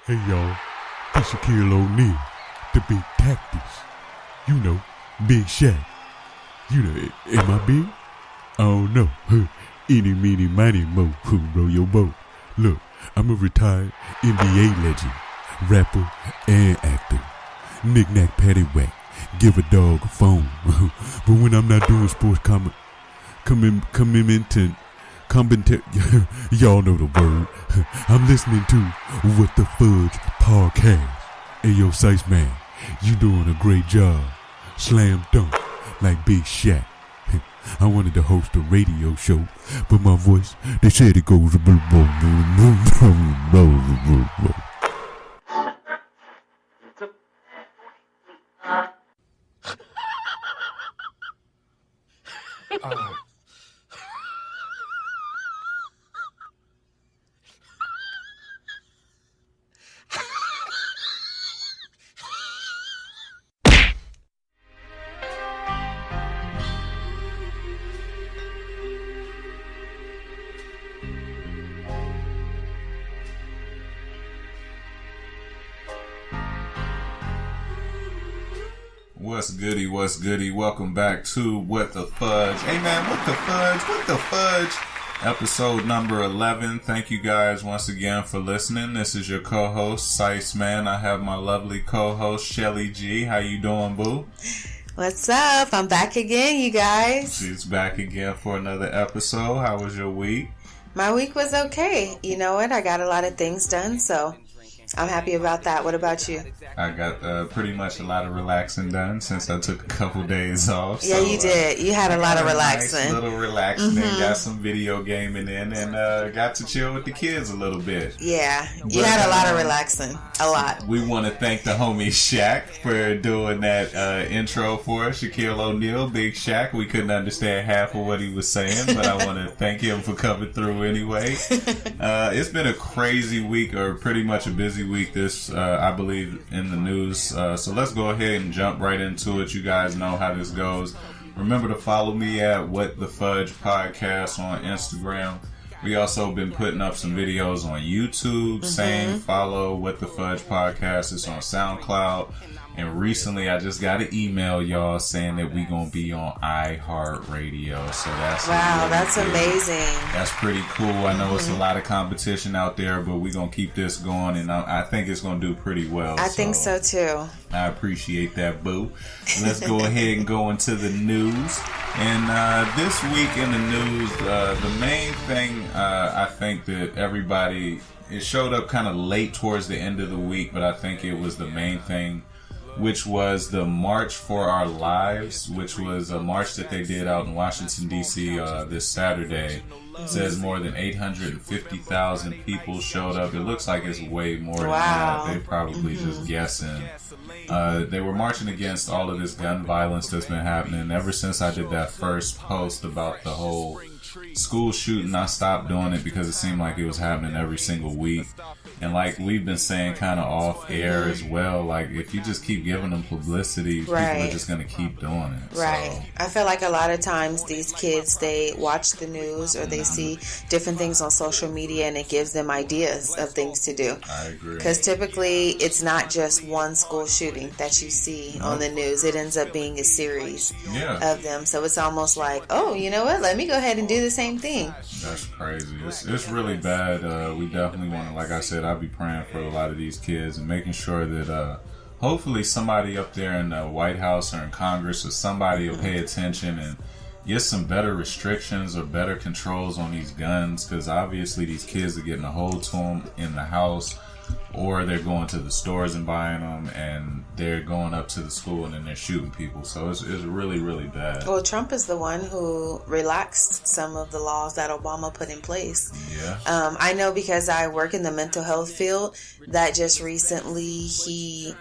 Hey y'all, this Shaquille O'Neal, the big tactics. You know, Big Shaq. You know, am I big? I don't know. Eeny, meeny, miny, mo, roll your boat. Look, I'm a retired NBA legend, rapper and actor. Knick-knack, paddywhack, give a dog a phone. But when I'm not doing sports y'all know the word. I'm listening to What the Fudge Podcast. Hey yo, Sice Man, you doing a great job. Slam dunk like Big Shaq. I wanted to host a radio show, but my voice, they said it goes What's goody? Welcome back to What the Fudge. Hey man, what the fudge? Episode number 11. Thank you guys once again for listening. This is your co-host, Sice Man. I have my lovely co-host, Shelly G. How you doing, boo? What's up? I'm back again, you guys. She's back again for another episode. How was your week? My week was okay. You know what? I got a lot of things done, so I'm happy about that. What about you? I got pretty much a lot of relaxing done since I took a couple days off. Yeah, so, you did. You had a lot of relaxing. Nice little relaxing and got some video gaming in and got to chill with the kids a little bit. Yeah, you had a lot of relaxing. A lot. We want to thank the homie Shaq for doing that intro for us. Shaquille O'Neal, Big Shaq. We couldn't understand half of what he was saying, but I want to thank him for coming through anyway. It's been a crazy week, or pretty much a busy week this I believe in the news, so let's go ahead and jump right into it. You guys know how this goes. Remember to follow me at WhatTheFudgePodcast on Instagram. We also been putting up some videos on YouTube. Same, follow What the Fudge Podcast. It's on SoundCloud. And recently, I just got an email, y'all, saying that we gonna be on iHeartRadio. So that's that's amazing. That's pretty cool. I know it's a lot of competition out there, but we gonna keep this going, and I think it's gonna do pretty well. I think so too. I appreciate that, boo. Let's go ahead and go into the news. And this week in the news, the main thing I think that everybody, it showed up kind of late towards the end of the week, but I think it was the main thing, which was the March for Our Lives, which was a march that they did out in Washington, D.C. This Saturday. It says more than 850,000 people showed up. It looks like it's way more than that. They probably just guessing. They were marching against all of this gun violence that's been happening. Ever since I did that first post about the whole school shooting, I stopped doing it because it seemed like it was happening every single week. And like we've been saying kind of off air as well, like if you just keep giving them publicity, people are just going to keep doing it. Right. So, I feel like a lot of times these kids, they watch the news or they see different things on social media and it gives them ideas of things to do. I agree. Because typically it's not just one school shooting that you see on the news. It ends up being a series of them. So it's almost like, oh, you know what? Let me go ahead and do the same thing. That's crazy. It's really bad. We definitely want to, like I said, I'll be praying for a lot of these kids and making sure that hopefully somebody up there in the White House or in Congress or somebody will pay attention and get some better restrictions or better controls on these guns, because obviously these kids are getting a hold to them in the house, or they're going to the stores and buying them, and they're going up to the school and then they're shooting people. So it's really, really bad. Well, Trump is the one who relaxed some of the laws that Obama put in place. Yeah. I know because I work in the mental health field that just recently he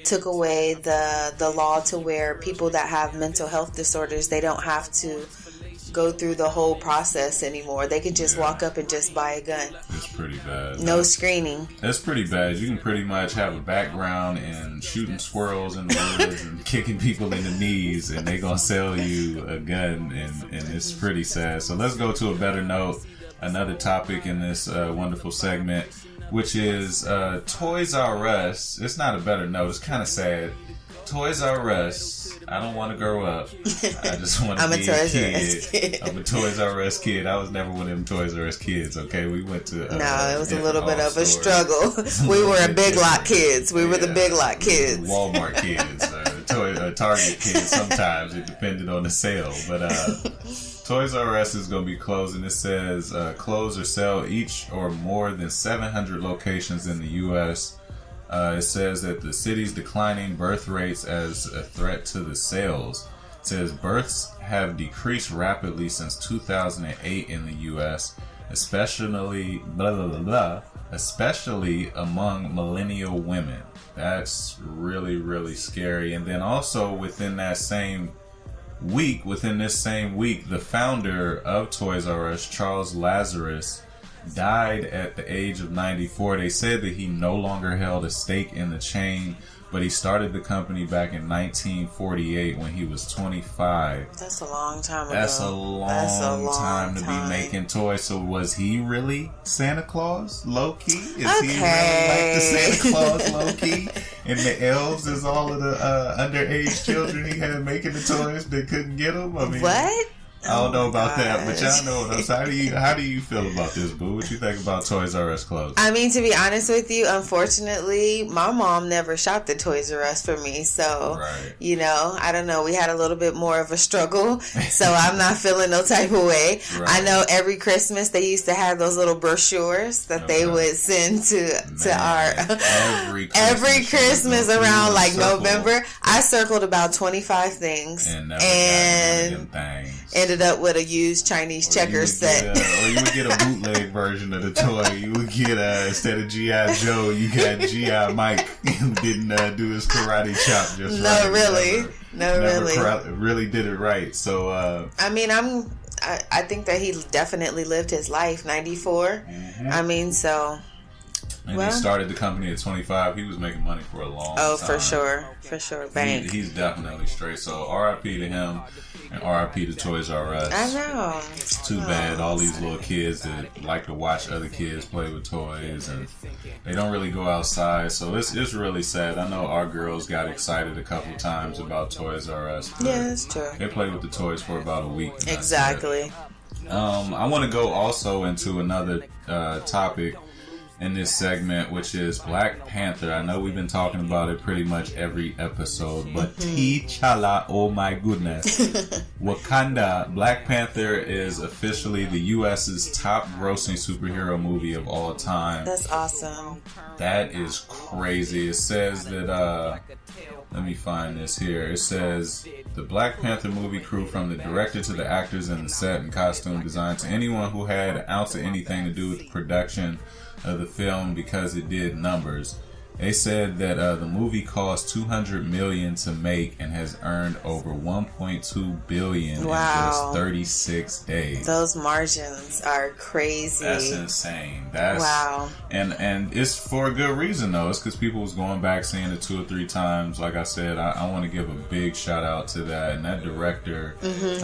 took away the law to where people that have mental health disorders, they don't have to go through the whole process anymore. They can just walk up and just buy a gun. It's pretty bad. No screening. It's pretty bad. You can pretty much have a background in shooting squirrels in the woods and kicking people in the knees, and they gonna sell you a gun, and it's pretty sad. So let's go to a better note. Another topic in this wonderful segment. which is Toys R Us. It's not a better note. It's kind of sad. Toys R Us. I don't want to grow up. I just want to be a kid. I'm a Toys R Us kid. I was never one of them Toys R Us kids, okay? We went to... no, it was a little bit of a struggle. We were a Big Lot kids. We were the Big Lot kids. Walmart kids. Target kids sometimes. It depended on the sale. But Toys R Us is going to be closing. It says close or sell each or more than 700 locations in the U.S., it says that the city's declining birth rates as a threat to the sales. It says births have decreased rapidly since 2008 in the U.S., especially among millennial women. That's really, really scary. And then also within this same week, the founder of Toys R Us, Charles Lazarus, died at the age of 94. They said that he no longer held a stake in the chain, but he started the company back in 1948 when he was 25. That's a long time ago. That's a long time to be making toys. So was he really Santa Claus, low-key? Is he really like the Santa Claus, low-key? And the elves is all of the underage children he had making the toys that couldn't get them? I mean, what? I don't know about that, but y'all know what I'm saying. How do you feel about this, boo? What you think about Toys R Us closing? I mean, to be honest with you, unfortunately, my mom never shopped at Toys R Us for me. So, you know, I don't know. We had a little bit more of a struggle. So I'm not feeling no type of way. Right. I know every Christmas they used to have those little brochures that they would send to our... Every Christmas around like November. I circled about 25 things. And ended up with a used Chinese checker set. Or you would get a bootleg version of the toy. You would get, instead of G.I. Joe, you got G.I. Mike, who didn't do his karate chop just right. Never really did it right. So, I mean, I think that he definitely lived his life, 94. Mm-hmm. I mean, so... And he started the company at 25. He was making money for a long time. Oh, for sure. Bank. He's definitely straight. So R.I.P. to him and R.I.P. to Toys R Us. I know. Too bad. All these little kids that like to watch other kids play with toys and they don't really go outside. So it's really sad. I know our girls got excited a couple times about Toys R Us. Yeah, that's true. They played with the toys for about a week. Exactly. I want to go also into another topic in this segment, which is Black Panther. I know we've been talking about it pretty much every episode, but T'Challa, oh my goodness. Wakanda, Black Panther is officially the U.S.'s top grossing superhero movie of all time. That's awesome. That is crazy. It says that, let me find this here. It says, the Black Panther movie crew, from the director to the actors and the set and costume design to anyone who had an ounce of anything to do with the production of the film, because it did numbers. They said that the movie cost $200 million to make and has earned over $1.2 billion in just 36 days. Those margins are crazy. That's insane. Wow. And it's for a good reason though. It's because people was going back seeing it 2 or 3 times. Like I said, I want to give a big shout out to that and that director.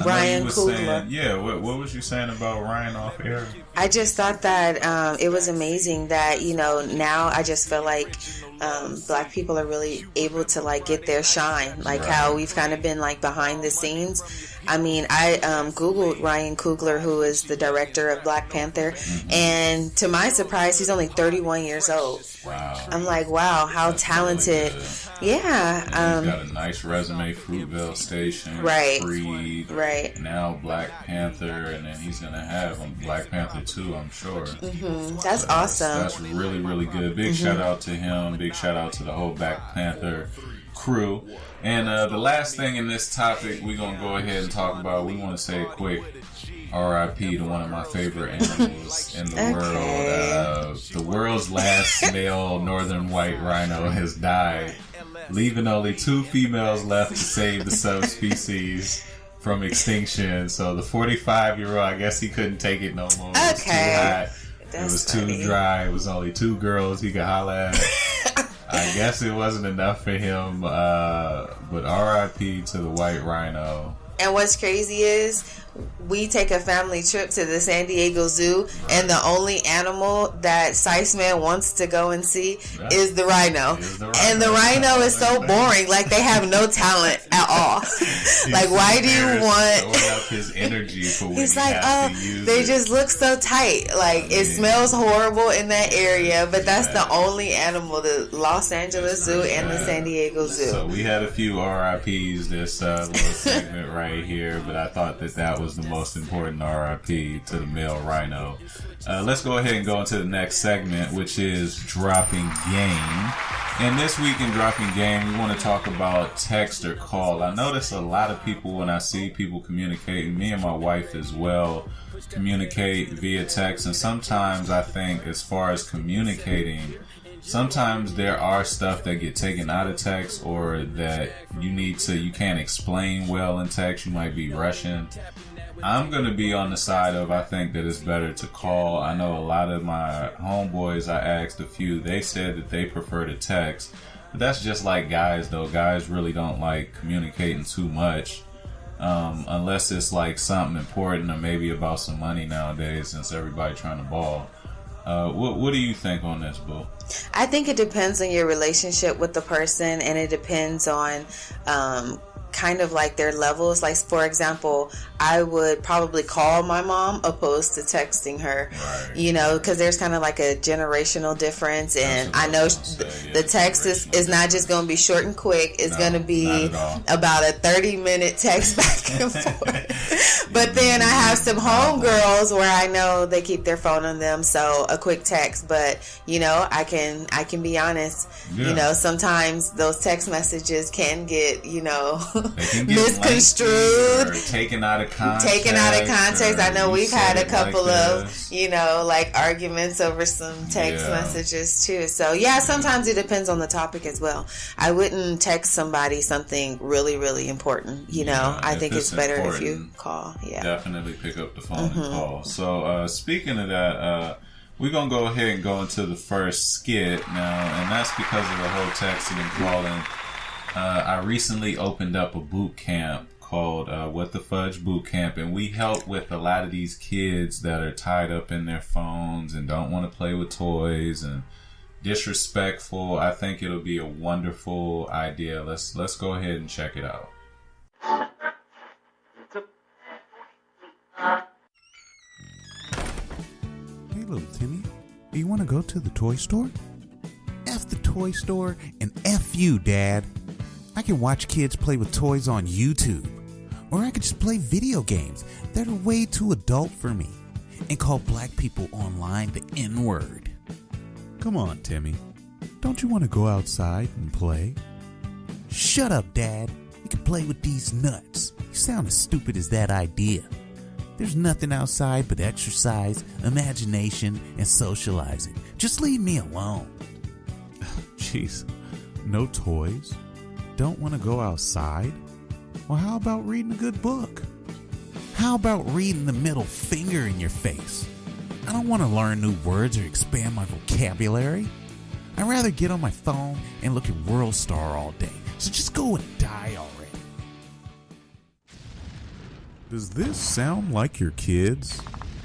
Ryan Coogler. What was you saying about Ryan off air? I just thought that it was amazing that, you know, now I just feel like Black people are really able to like get their shine, like how we've kind of been like behind the scenes. I mean, I Googled Ryan Coogler, who is the director of Black Panther, and to my surprise, he's only 31 years old. Wow. I'm like, wow, how that's talented. Really yeah. He's got a nice resume, Fruitvale Station, Creed, now Black Panther, and then he's going to have Black Panther 2, I'm sure. That's awesome. That's really, really good. Big shout out to him. Big shout out to the whole Black Panther crew. And the last thing in this topic we're going to go ahead and talk about, we want to say a quick R.I.P. to one of my favorite animals in the world. The world's last male northern white rhino has died, leaving only 2 females left to save the subspecies from extinction. So the 45-year-old, I guess he couldn't take it no more. It was too hot. It was too dry. It was only 2 girls he could holler at. I guess it wasn't enough for him, but R.I.P. to the white rhino. And what's crazy is we take a family trip to the San Diego Zoo, and the only animal that Siceman wants to go and see is the rhino. And the rhino is so boring. Like, they have no talent at all. Like, why do you want... up his energy for when He's he like, has to use they it. just look so tight. Like, it smells horrible in that area, but that's the only animal, the Los Angeles Zoo and the San Diego Zoo. So we had a few RIPs this little segment right here, but I thought that was the most important RIP to the male rhino. Let's go ahead and go into the next segment, which is Dropping Game. And this week in Dropping Game, we want to talk about text or call. I notice a lot of people, when I see people communicating, me and my wife as well, communicate via text. And sometimes I think, as far as communicating, sometimes there are stuff that get taken out of text, or that you can't explain well in text. You might be rushing. I'm going to be on the side of, I think that it's better to call. I know a lot of my homeboys, I asked a few, they said that they prefer to text. But that's just like guys, though. Guys really don't like communicating too much. Unless it's like something important, or maybe about some money nowadays, since everybody trying to ball. What do you think on this, Boo? I think it depends on your relationship with the person, and it depends on kind of like their levels. Like, for example, I would probably call my mom opposed to texting her, you know, because there's kind of like a generational difference. And I know the text is not just going to be short and quick. It's going to be about a 30-minute text back and forth. But then I have some homegirls where I know they keep their phone on them, so a quick text. But, you know, I can be honest, you know, sometimes those text messages can get, you know, misconstrued, or taken out of context. I know we've had a couple of, you know, like arguments over some text messages too. So yeah, sometimes it depends on the topic as well. I wouldn't text somebody something really, really important. You know, I think it's better if you call. Yeah, definitely pick up the phone and call. So speaking of that, we're going to go ahead and go into the first skit now, and that's because of the whole texting and calling. I recently opened up a boot camp called What the Fudge Bootcamp, and we help with a lot of these kids that are tied up in their phones and don't want to play with toys and disrespectful. I think it'll be a wonderful idea. Let's go ahead and check it out. Hey, little Timmy, do you want to go to the toy store? F the toy store and F you, Dad. I can watch kids play with toys on YouTube. Or I could just play video games that are way too adult for me and call black people online the N-word. Come on, Timmy. Don't you want to go outside and play? Shut up, Dad. You can play with these nuts. You sound as stupid as that idea. There's nothing outside but exercise, imagination, and socializing. Just leave me alone. Jeez, no toys? Don't want to go outside? Well, how about reading a good book? How about reading the middle finger in your face? I don't want to learn new words or expand my vocabulary. I'd rather get on my phone and look at World Star all day. So just go and die already. Does this sound like your kids?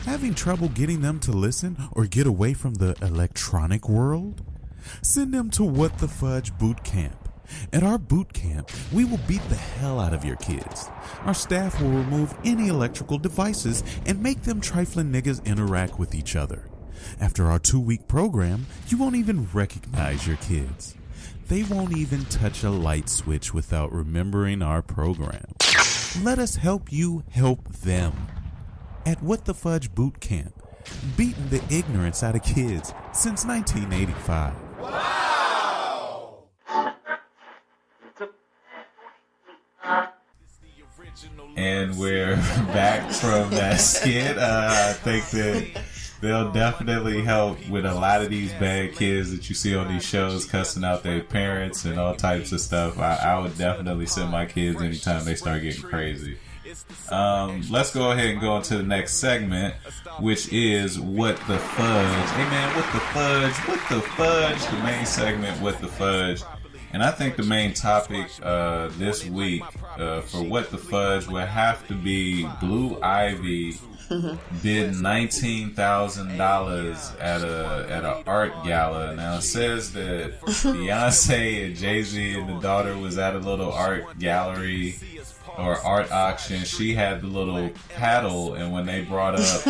Having trouble getting them to listen or get away from the electronic world? Send them to What the Fudge Bootcamp. At our boot camp, we will beat the hell out of your kids. Our staff will remove any electrical devices and make them trifling niggas interact with each other. After our 2-week program, you won't even recognize your kids. They won't even touch a light switch without remembering our program. Let us help you help them. At What the Fudge Boot Camp, beating the ignorance out of kids since 1985. And we're back from that skit. I think that they'll definitely help with a lot of these bad kids that you see on these shows cussing out their parents and all types of stuff. I would definitely send my kids anytime they start getting crazy. Let's go ahead and go into the next segment, which is What the Fudge. Hey man, what the fudge? What the fudge? The main segment, What the Fudge. And I think the main topic this week for What the Fudge would have to be Blue Ivy bid $19,000 at a art gala. Now it says that Beyonce and Jay-Z and the daughter was at a little art gallery or art auction. She had the little paddle, and when they brought up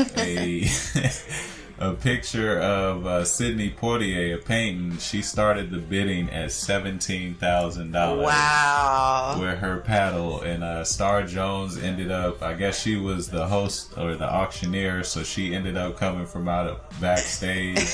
a picture of Sidney Poitier, a painting, she started the bidding at $17,000. Wow. With her paddle, and Star Jones ended up, I guess she was the host or the auctioneer, so she ended up coming from out of backstage.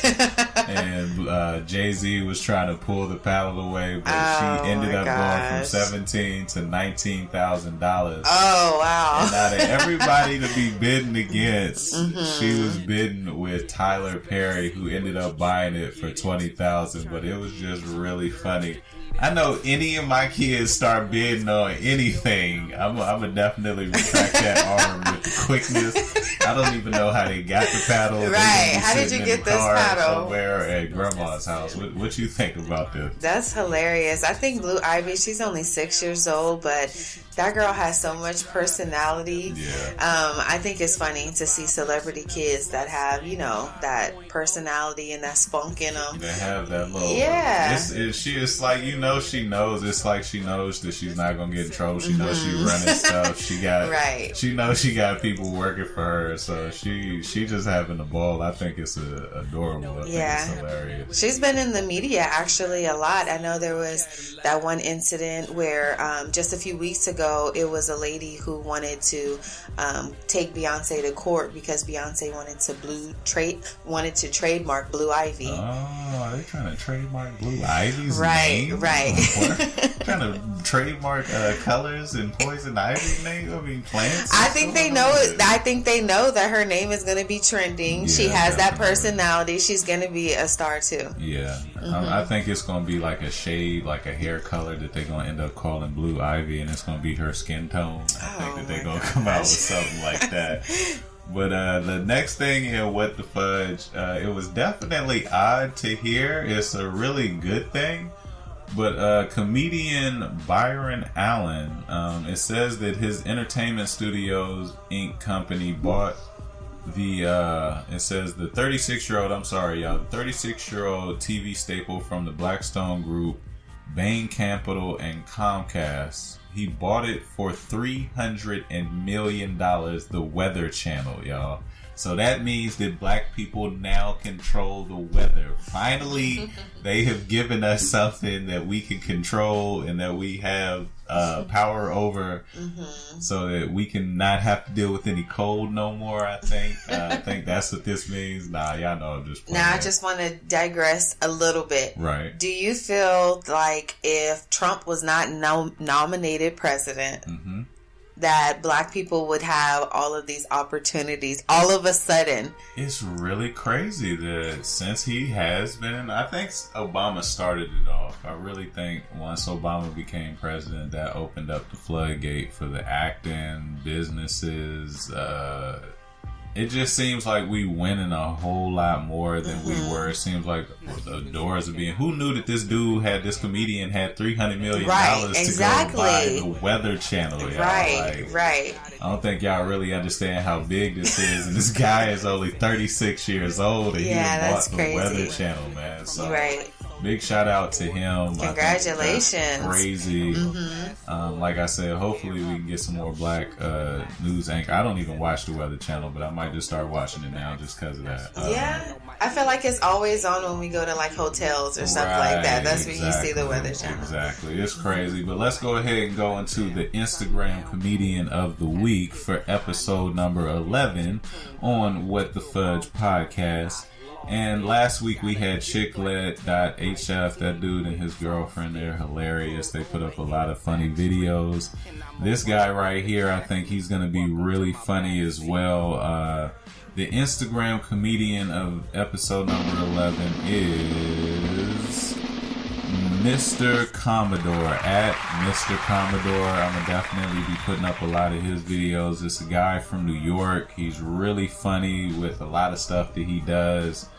And Jay-Z was trying to pull the paddle away, but she ended up going from $17,000 to $19,000. Oh, wow. And out of everybody to be bidding against, she was bidding with Tyler Perry, who ended up buying it for $20,000. But it was just really funny. I know any of my kids start bidding on anything, I'm gonna definitely retract that arm with the quickness. I don't even know how they got the paddle. Right? How did you get this paddle? Somewhere at Grandma's house. What you think about this? That's hilarious. I think Blue Ivy, she's only 6 years old, but that girl has so much personality. Yeah. I think it's funny to see celebrity kids that have, that personality and that spunk in them. They have that little. Yeah. It's like, she knows. It's like she knows that she's not gonna get in trouble. She knows she running stuff. She got. Right. She knows she got people working for her, so she just having a ball. I think it's adorable. I think it's hilarious. She's been in the media actually a lot. I know there was that one incident where just a few weeks ago, it was a lady who wanted to take Beyonce to court because Beyonce wanted to trademark Blue Ivy. Oh, they're trying to trademark Blue Ivy's name? Right. Trying to trademark colors and Poison Ivy's name? I mean, plants? I think they know that her name is going to be trending. Yeah, she has definitely. that personality. She's going to be a star too. Yeah. I think it's going to be like a shade, like a hair color that they're going to end up calling Blue Ivy, and it's going to be her skin tone. I think that they're going to come out with something like that. But the next thing in What the Fudge, it was definitely odd to hear. It's a really good thing. But comedian Byron Allen, it says that his Entertainment Studios Inc. company bought the 36-year-old TV staple from the Blackstone Group, Bain Capital, and Comcast. He bought it for $300 million, the Weather Channel, y'all. So that means that black people now control the weather. Finally, they have given us something that we can control and that we have power over, so that we can not have to deal with any cold no more, I think. I think that's what this means. Nah, y'all know I'm just playing. Now, I just want to digress a little bit. Right. Do you feel like if Trump was not nominated president, that black people would have all of these opportunities all of a sudden? It's really crazy that since he has been, I think Obama started it off. I really think once Obama became president, that opened up the floodgate for the acting, businesses. It just seems like we winning a whole lot more than we were. It seems like the doors are being... Who knew that this comedian had $300 million to go buy the Weather Channel? Y'all? Right. I don't think y'all really understand how big this is. And this guy is only 36 years old, and he bought the Weather Channel, man. So, big shout out to him. Congratulations. Crazy. Like I said, hopefully we can get some more black news anchor. I don't even watch the Weather Channel, but I might just start watching it now just because of that. I feel like it's always on when we go to like hotels or something like that. That's when you see the Weather Channel. Exactly. It's crazy. But let's go ahead and go into the Instagram Comedian of the Week for episode number 11 on What the Fudge Podcast. And last week we had Chicklet.HF, that dude and his girlfriend. They're hilarious. They put up a lot of funny videos. This guy right here, I think he's going to be really funny as well. The Instagram Comedian of episode number 11 is Mr. Commodore, at Mr. Commodore. I'm going to definitely be putting up a lot of his videos. It's a guy from New York. He's really funny with a lot of stuff that he does.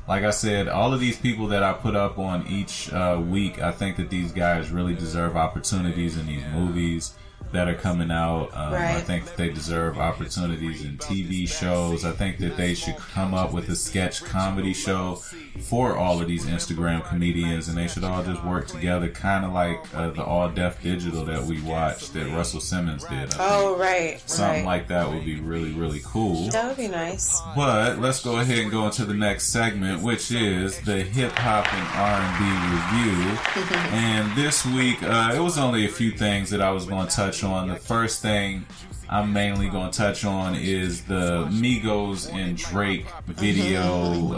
like I said, all of these people that I put up on each week, I think that these guys really deserve opportunities in these movies that are coming out. I think that they deserve opportunities in TV shows. I think that they should come up with a sketch comedy show for all of these Instagram comedians, and they should all just work together, kind of like the All Deaf Digital that we watched that Russell Simmons did. Something like that would be really, really cool. That would be nice. But let's go ahead and go into the next segment, which is the hip hop and R&B review. And this week, it was only a few things that I was going to touch on. The first thing I'm mainly going to touch on is the Migos and Drake video.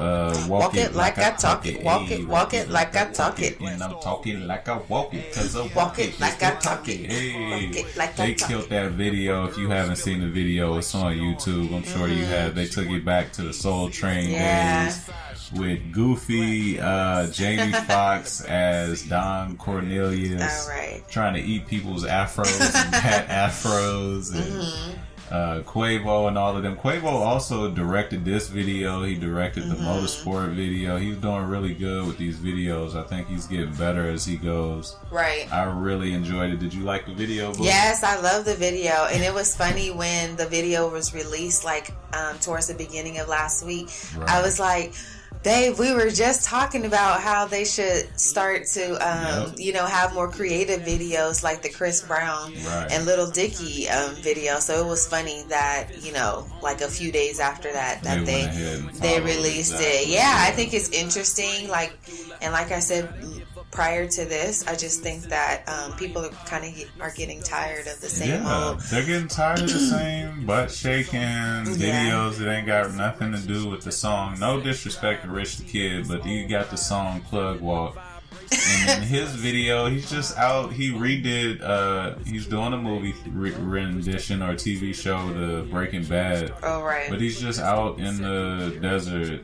Walk it like I talk it. Walk it like I talk it. And I'm talking like I walk it, because I walk it like I talk it. Hey, they killed that video. If you haven't seen the video, it's on YouTube. I'm sure you have. They took it back to the Soul Train days with Goofy, Jamie Foxx as Don Cornelius, trying to eat people's afros and pat afros, and Quavo and all of them. Quavo also directed this video. He directed the Motorsport video. He's doing really good with these videos. I think he's getting better as he goes. Right. I really enjoyed it. Did you like the video? Boo? Yes, I love the video. And it was funny when the video was released, like towards the beginning of last week. Right. I was like, Babe, we were just talking about how they should start to, have more creative videos like the Chris Brown and Lil Dicky video. So it was funny that, like a few days after that they released it. Yeah, I think it's interesting. Like I said prior to this, I just think that people are getting tired of the same old. They're getting tired of the same butt shaking videos that ain't got nothing to do with the song. No disrespect to Rich the Kid, but you got the song Plug Walk. And in his video, he's just out. He redid. He's doing a movie rendition or TV show, the Breaking Bad. Oh right. But he's just out in the desert.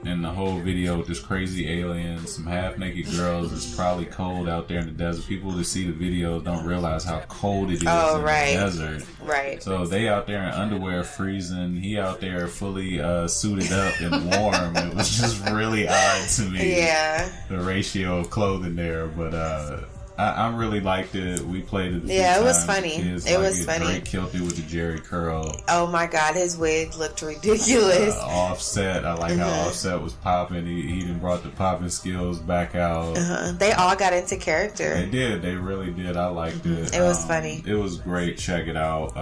In the whole video with this crazy alien, some half-naked girls. It's probably cold out there in the desert. People who see the videos don't realize how cold it is in the desert. Right. So they out there in underwear freezing. He out there fully suited up and warm. It was just really odd to me. Yeah. The ratio of clothing there. But I really liked it. We played it. Yeah, it was funny. It was funny. Drake killed it with the Jerry curl. Oh my God, his wig looked ridiculous. Offset, I like how Offset was popping. He even brought the popping skills back out. They all got into character. They did. They really did. I liked it. It was funny. It was great. Check it out.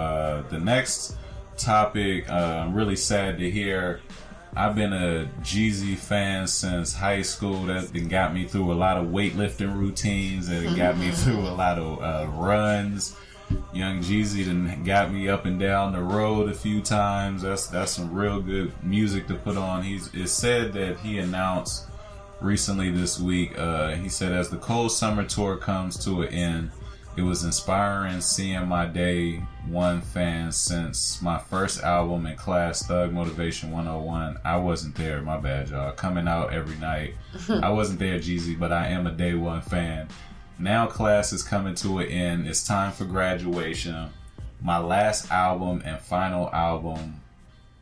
The next topic, I'm really sad to hear. I've been a Jeezy fan since high school. That got me through a lot of weightlifting routines. That got me through a lot of runs. Young Jeezy done got me up and down the road a few times. That's some real good music to put on. It's said that he announced recently this week. He said, as the cold summer tour comes to an end, it was inspiring seeing my day one fan since my first album in class, Thug Motivation 101. I wasn't there, my bad, y'all. Coming out every night. I wasn't there, Jeezy, but I am a day one fan. Now class is coming to an end. It's time for graduation. My last album and final album,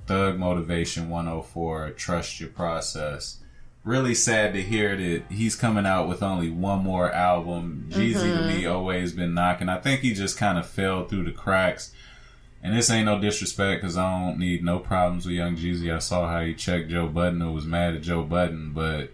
Thug Motivation 104, Trust Your Process. Really sad to hear that he's coming out with only one more album. Jeezy to me always been knocking. I think he just kind of fell through the cracks. And this ain't no disrespect, because I don't need no problems with Young Jeezy. I saw how he checked Joe Budden or was mad at Joe Budden. But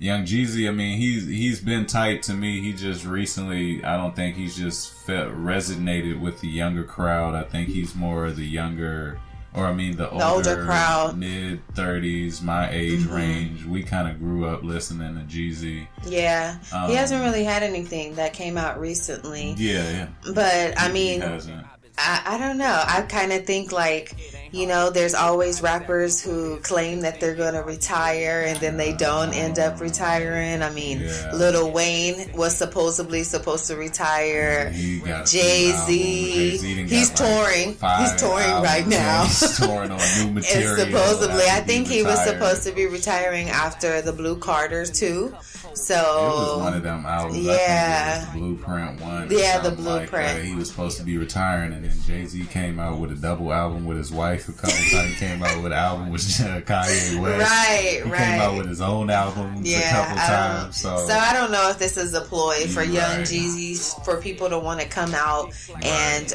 Young Jeezy, I mean, he's been tight to me. He just recently, I don't think he's just resonated with the younger crowd. I think he's more of the younger... Or, I mean, the older crowd, mid-30s, my age range. We kind of grew up listening to Jeezy. Yeah. He hasn't really had anything that came out recently. Yeah. But, I mean, I don't know. I kind of think, like, there's always rappers who claim that they're going to retire and then they don't end up retiring. I mean, Lil Wayne was supposedly supposed to retire. Jay-Z, he's touring. He's touring right now. He's touring on new material. And supposedly, I think he was supposed to be retiring after the Blue Carter too. So it was one of them albums. Yeah, I think it was the Blueprint one. Yeah, the Blueprint. Like he was supposed to be retiring, and then Jay-Z came out with a double album with his wife wife a couple times. He came out with an album with Kanye West. Right. He came out with his own album a couple times. So I don't know if this is a ploy for Young Jeezy, for people to want to come out and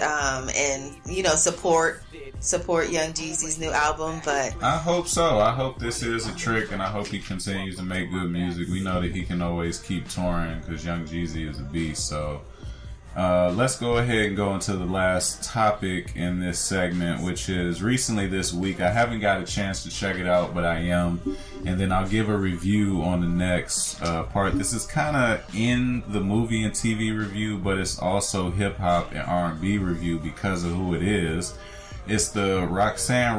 support Young Jeezy's new album. But I hope so. I hope this is a trick, and I hope he continues to make good music. We know that he can always keep touring because Young Jeezy is a beast. So let's go ahead and go into the last topic in this segment, which is recently this week. I haven't got a chance to check it out, but I am. And then I'll give a review on the next part. This is kind of in the movie and TV review, but it's also hip-hop and R&B review because of who it is. It's the Roxanne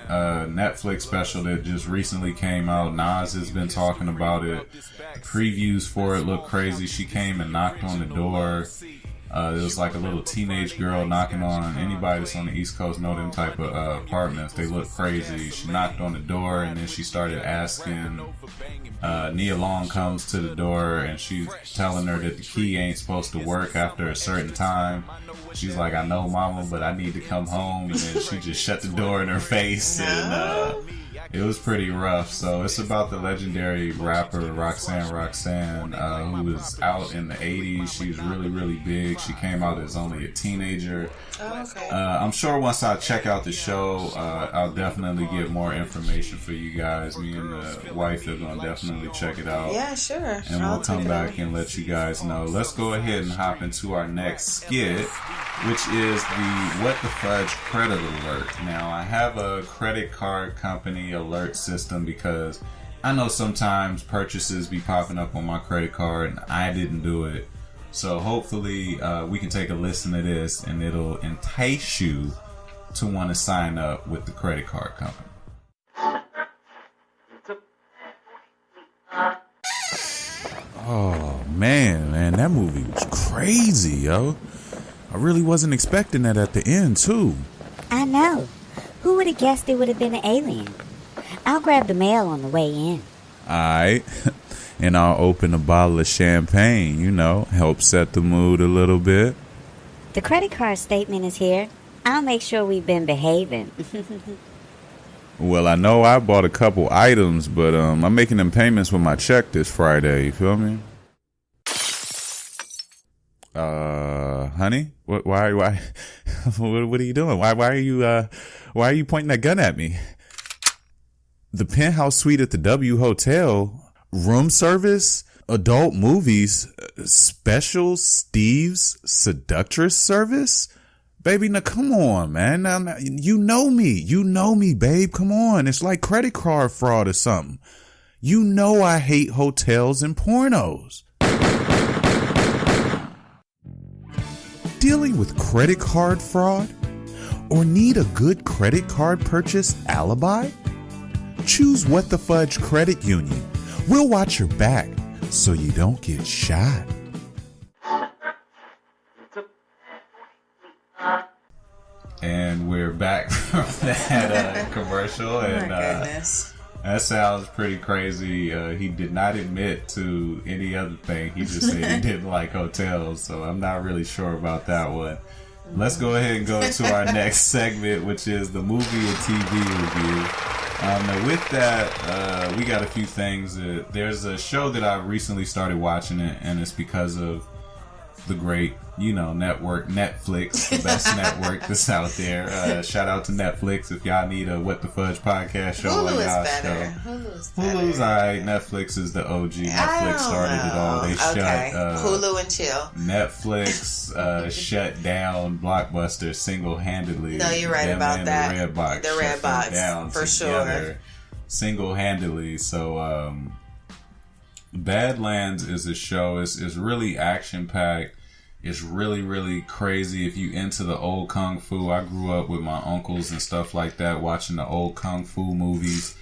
Netflix special that just recently came out. Nas has been talking about it. The previews for it look crazy. She came and knocked on the door. There was like a little teenage girl knocking on. Anybody that's on the East Coast know them type of apartments. They look crazy. She knocked on the door and then she started asking. Nia Long comes to the door and she's telling her that the key ain't supposed to work after a certain time. She's like, I know, mama, but I need to come home. And then she just shut the door in her face. And it was pretty rough. So it's about the legendary rapper Roxanne, who was out in the 80s. She was really, really big. She came out as only a teenager. Oh, okay. I'm sure once I check out the show, I'll definitely get more information for you guys. Me and the wife are going to definitely check it out. Yeah, sure. And we'll come back and let you guys know. Let's go ahead and hop into our next skit, which is the What the Fudge credit alert. Now, I have a credit card company alert system because I know sometimes purchases be popping up on my credit card and I didn't do it. So hopefully we can take a listen to this and it'll entice you to want to sign up with the credit card company. Oh, man, that movie was crazy, yo. I really wasn't expecting that at the end, too. I know. Who would have guessed it would have been an alien? I'll grab the mail on the way in. Alright. And I'll open a bottle of champagne, help set the mood a little bit. The credit card statement is here. I'll make sure we've been behaving. Well, I know I bought a couple items, but I'm making them payments with my check this Friday, you feel me? Honey? Why what are you doing? Why are you pointing that gun at me? The penthouse suite at the W Hotel, room service, adult movies, special Steve's seductress service? Baby, now come on, man. Now, you know me, babe. Come on. It's like credit card fraud or something. You know I hate hotels and pornos. Dealing with credit card fraud? Or need a good credit card purchase alibi? Choose What the Fudge Credit Union. We'll watch your back so you don't get shot. And we're back from that commercial. And goodness. That sounds pretty crazy. He did not admit to any other thing. He just said he didn't like hotels. So I'm not really sure about that one. Let's go ahead and go to our next segment, which is the movie and TV review. Now with that, we got a few things. There's a show that I recently started watching it, and it's because of the great, network, Netflix, the best network that's out there. Shout out to Netflix if y'all need a What the Fudge podcast show. Hulu on is y'all better. show. Hulu's alright. Netflix is the OG. Netflix started it all. They shut Hulu and chill. Netflix shut down Blockbuster single-handedly. No, you're right Them about and that. The Redbox The shut them Redbox, down for together, sure. Single-handedly. So Badlands is a show. It's really action-packed. It's really, really crazy if you into the old Kung Fu. I grew up with my uncles and stuff like that watching the old Kung Fu movies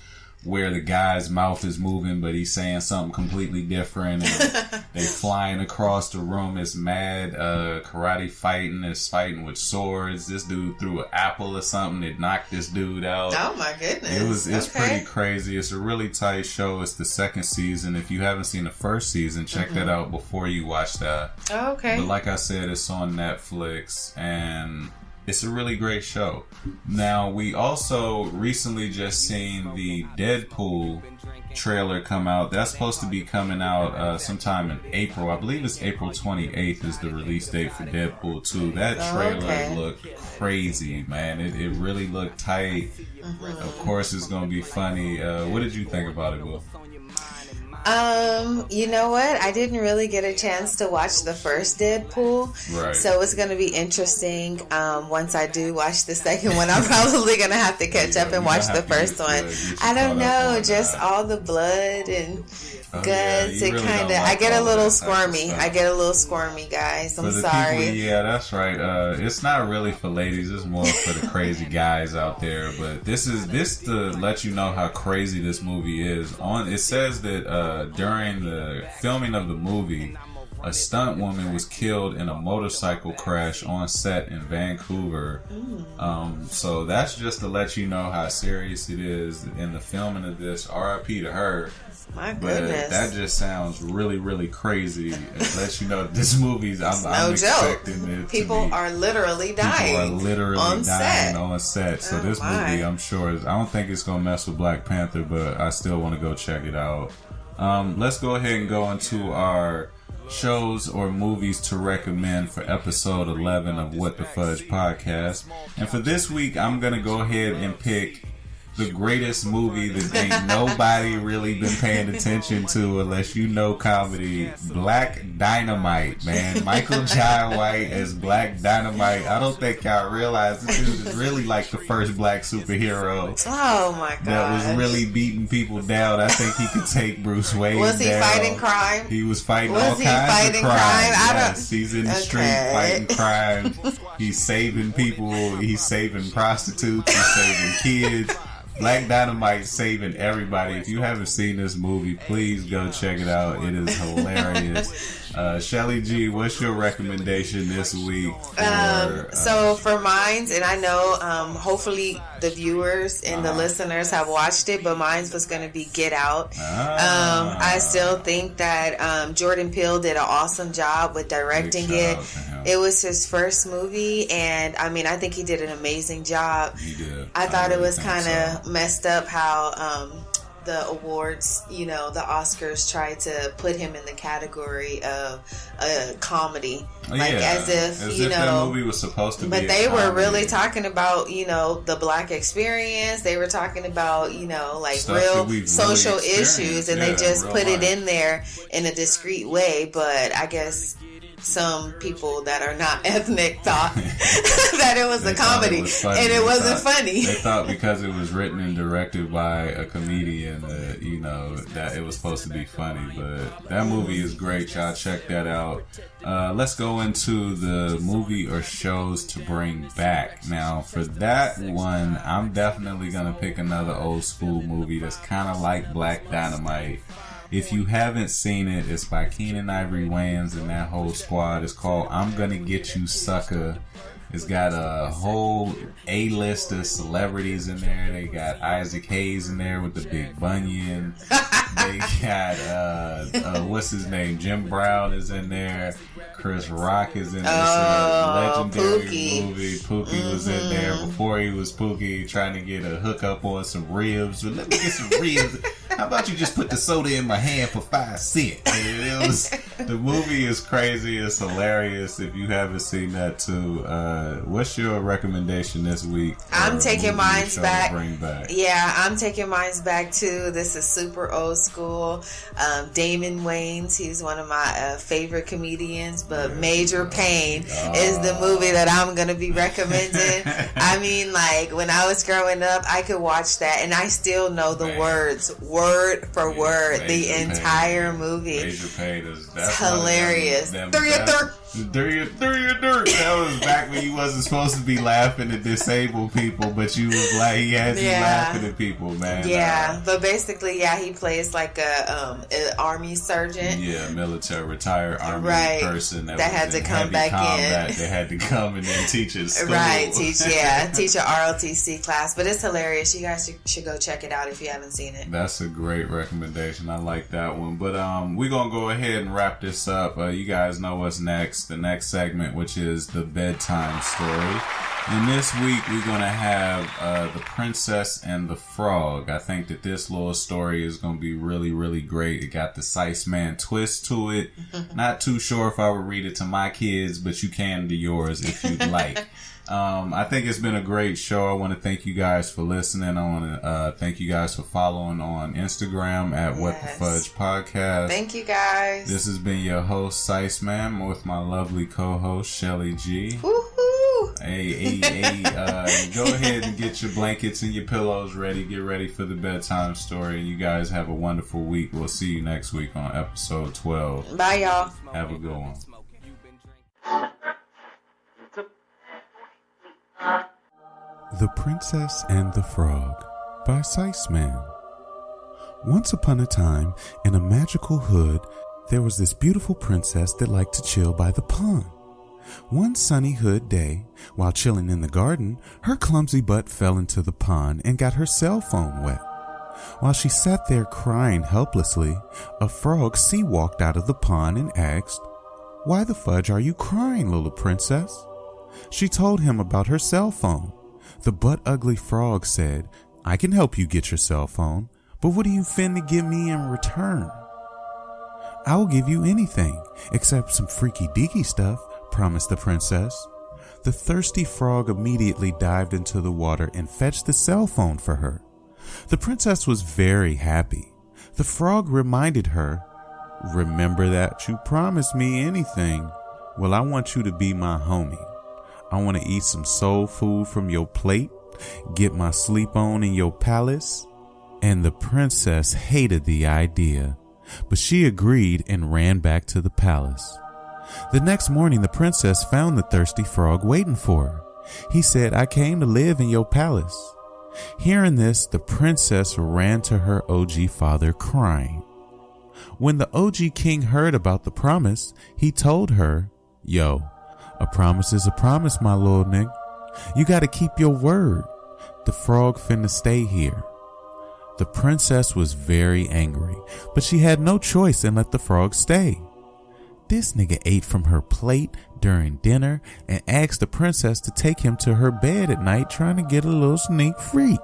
where the guy's mouth is moving but he's saying something completely different and they flying across the room. It's mad karate fighting. It's fighting with swords. This dude threw an apple or something that knocked this dude out. Oh my goodness. It's pretty crazy. It's a really tight show. It's the second season. If you haven't seen the first season, check that out before you watch that. Oh, okay. But like I said, it's on Netflix, and it's a really great show. Now, we also recently just seen the Deadpool trailer come out. That's supposed to be coming out sometime in April. I believe it's April 28th is the release date for Deadpool 2. That trailer looked crazy, man. It really looked tight. Of course, it's going to be funny. What did you think about it, Will? You know what? I didn't really get a chance to watch the first Deadpool. Right. So it's going to be interesting. Once I do watch the second one, I'm probably going to have to catch up and watch the first one. I don't know. Just all the blood and guts. It really kind of, like I get a little squirmy. guys. I'm for the sorry. People, yeah, that's right. It's not really for ladies. It's more for the crazy guys out there. But this to let you know how crazy this movie is. It says that during the filming of the movie, a stunt woman was killed in a motorcycle crash on set in Vancouver. So that's just to let you know how serious it is in the filming of this. R.I.P. to her. My goodness. But that just sounds really, really crazy. It lets you know that this movie's, I'm no expecting joke. it People are literally dying. on set. So this movie, I'm sure, I don't think it's going to mess with Black Panther, but I still want to go check it out. Let's go ahead and go into our shows or movies to recommend for episode 11 of What the Fudge Podcast. And for this week, I'm going to go ahead and pick the greatest movie that ain't nobody really been paying attention to unless you know comedy. Black Dynamite, man. Michael Jai White as Black Dynamite. I don't think y'all realize this dude is really like the first black superhero. Oh my god. That was really beating people down. I think he could take Bruce Wayne Was he down. Fighting crime? He was fighting all Was he kinds fighting of crime. crime? Yes, he's in the street fighting crime. He's saving people. He's saving prostitutes. He's saving kids. Black Dynamite saving everybody. If you haven't seen this movie, please go check it out. It is hilarious. Shelly G, what's your recommendation this week? So for mine, and I know hopefully the viewers and the listeners have watched it, but mine was going to be Get Out. I still think that Jordan Peele did an awesome job with directing it. It was his first movie, and I mean, I think he did an amazing job. He did. I thought it was kind of messed up how the awards, the Oscars tried to put him in the category of a comedy, as if that movie was supposed to be. But they were really talking about the black experience. They were talking about like stuff real social issues, and they just put it in there in a discreet way. But I guess some people that are not ethnic thought that it was a comedy, and it wasn't funny. They thought because it was written and directed by a comedian that that it was supposed to be funny. But that movie is great. Y'all check that out. Let's go into the movie or shows to bring back. Now, for that one, I'm definitely gonna pick another old school movie that's kind of like Black Dynamite. If you haven't seen it, it's by Keenan Ivory Wayans and that whole squad. It's called I'm Gonna Get You, Sucker. It's got a whole A-list of celebrities in there. They got Isaac Hayes in there with the big bunion. They got, what's his name? Jim Brown is in there. Chris Rock is in there. Legendary Pookie. movie. Pookie was in there. Before he was Pookie, trying to get a hookup on some ribs. Let me get some ribs. How about you just put the soda in my hand for 5 cents? The movie is crazy. It's hilarious. If you haven't seen that too, what's your recommendation this week? I'm taking mine back. Bring back. Yeah, I'm taking mine back too. This is super old school. Damon Wayans, he's one of my favorite comedians, but Major Pain is the movie that I'm going to be recommending. I mean, like, when I was growing up, I could watch that, and I still know the words, word for word, the entire movie. Major Pain is hilarious. That was back when you wasn't supposed to be laughing at disabled people, but you was like, he has you laughing at people, man. Yeah, but basically, he plays like an army sergeant. Yeah, military, retired army person that had to come back combat. They had to come and then teach at school. Right, teach a ROTC class. But it's hilarious. You guys should go check it out if you haven't seen it. That's a great recommendation. I like that one. But we're going to go ahead and wrap this up. You guys know what's next. the next segment, which is the bedtime story. And this week we're going to have The Princess and the Frog. I think that this little story is going to be really, really great. It got the Sice Man twist to it. Not too sure if I would read it to my kids, but you can to yours if you'd like. I think it's been a great show. I want to thank you guys for listening. I want to thank you guys for following on Instagram at WhatTheFudgePodcast. Thank you guys. This has been your host, Sice Man, with my lovely co-host, Shelly G. Woohoo! Hey, go ahead and get your blankets and your pillows ready. Get ready for the bedtime story. You guys have a wonderful week. We'll see you next week on episode 12. Bye, y'all. Have a good one. The Princess and the Frog by Sice Man. Once upon a time, in a magical hood, there was this beautiful princess that liked to chill by the pond. One sunny hood day, while chilling in the garden, her clumsy butt fell into the pond and got her cell phone wet. While she sat there crying helplessly, a frog sea-walked out of the pond and asked, "Why the fudge are you crying, little princess?" She told him about her cell phone. The butt-ugly frog said, "I can help you get your cell phone, but what are you finna give me in return?" "I will give you anything, except some freaky-deaky stuff," promised the princess. The thirsty frog immediately dived into the water and fetched the cell phone for her. The princess was very happy. The frog reminded her, "Remember that you promised me anything. Well, I want you to be my homie. I want to eat some soul food from your plate, get my sleep on in your palace." And the princess hated the idea, but she agreed and ran back to the palace. The next morning, the princess found the thirsty frog waiting for her. He said, "I came to live in your palace." Hearing this, the princess ran to her OG father crying. When the OG king heard about the promise, he told her, "Yo, a promise is a promise, my little nigga. You gotta keep your word. The frog finna stay here." The princess was very angry, but she had no choice and let the frog stay. This nigga ate from her plate during dinner and asked the princess to take him to her bed at night, trying to get a little sneak freak.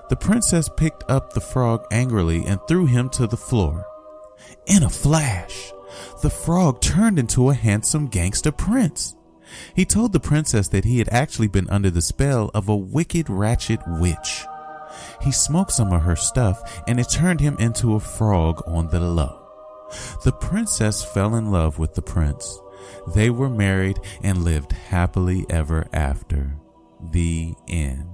The princess picked up the frog angrily and threw him to the floor. In a flash, the frog turned into a handsome gangster prince. He told the princess that he had actually been under the spell of a wicked ratchet witch. He smoked some of her stuff and it turned him into a frog on the low. The princess fell in love with the prince. They were married and lived happily ever after. The end.